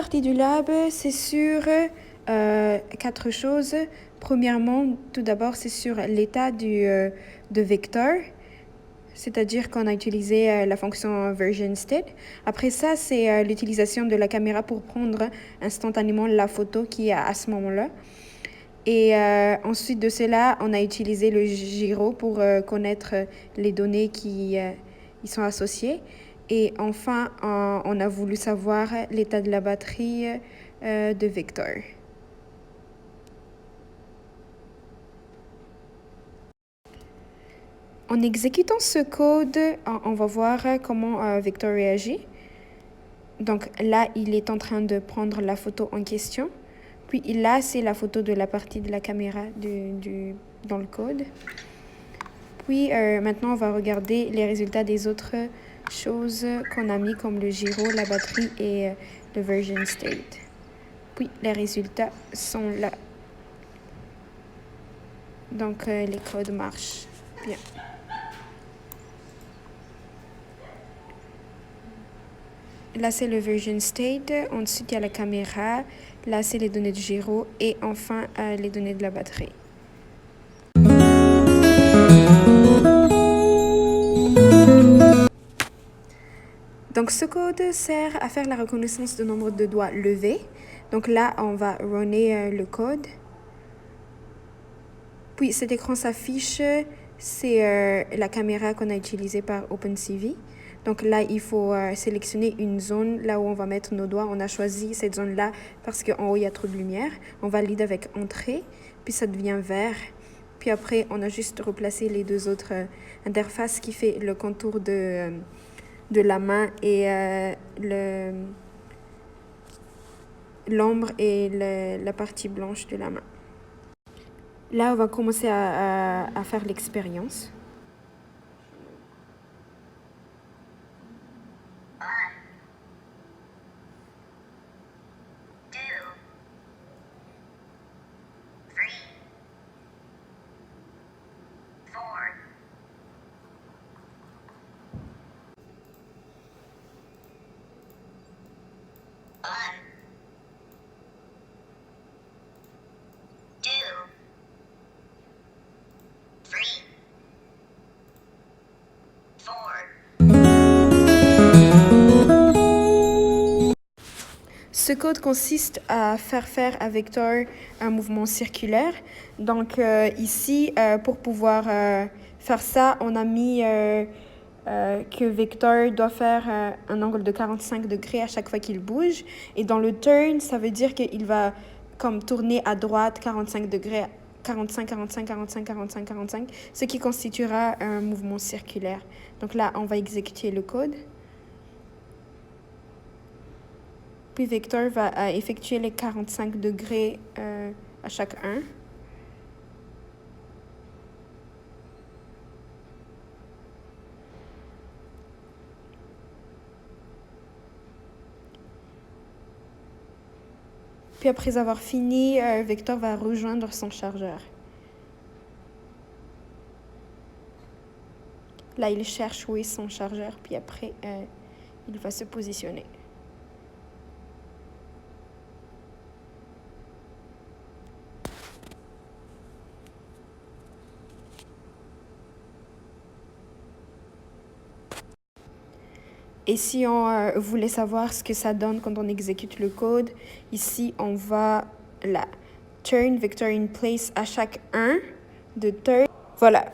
partie du lab, c'est sur 4 choses. Premièrement, tout d'abord, c'est sur l'état de Vector, c'est-à-dire qu'on a utilisé la fonction version state. Après ça, c'est l'utilisation de la caméra pour prendre instantanément la photo qui est à ce moment-là. Et ensuite de cela, on a utilisé le gyro pour connaître les données qui y sont associées. Et enfin, on a voulu savoir l'état de la batterie de Vector. En exécutant ce code, on va voir comment Vector réagit. Donc là, il est en train de prendre la photo en question. Puis là, c'est la photo de la partie de la caméra dans le code. Puis maintenant, on va regarder les résultats des autres choses qu'on a mis comme le gyro, la batterie et le version state. Puis les résultats sont là. Donc les codes marchent bien. Là, c'est le version state. Ensuite, il y a la caméra. Là, c'est les données du gyro. Et enfin, les données de la batterie. Donc, ce code sert à faire la reconnaissance de nombre de doigts levés. Donc là, on va runner le code. Puis, cet écran s'affiche. C'est la caméra qu'on a utilisée par OpenCV. Donc là, il faut sélectionner une zone là où on va mettre nos doigts. On a choisi cette zone-là parce qu'en haut, il y a trop de lumière. On valide avec Entrée, puis ça devient vert. Puis après, on a juste replacé les deux autres interfaces qui fait le contour de la main et l'ombre et la partie blanche de la main. Là, on va commencer à faire l'expérience. Ce code consiste à faire à Vector un mouvement circulaire. Donc ici, pour pouvoir faire ça, on a mis que Vector doit faire un angle de 45 degrés à chaque fois qu'il bouge. Et dans le turn, ça veut dire qu'il va comme tourner à droite 45 degrés, 45, 45, 45, 45, 45, ce qui constituera un mouvement circulaire. Donc là, on va exécuter le code. Puis Vector va effectuer les 45 degrés à chaque un. Puis après avoir fini, Vector va rejoindre son chargeur. Là, il cherche où est son chargeur, puis après, il va se positionner. Et si on voulait savoir ce que ça donne quand on exécute le code, ici, on va là, turn Vector in place à chaque 1 de turn. Voilà.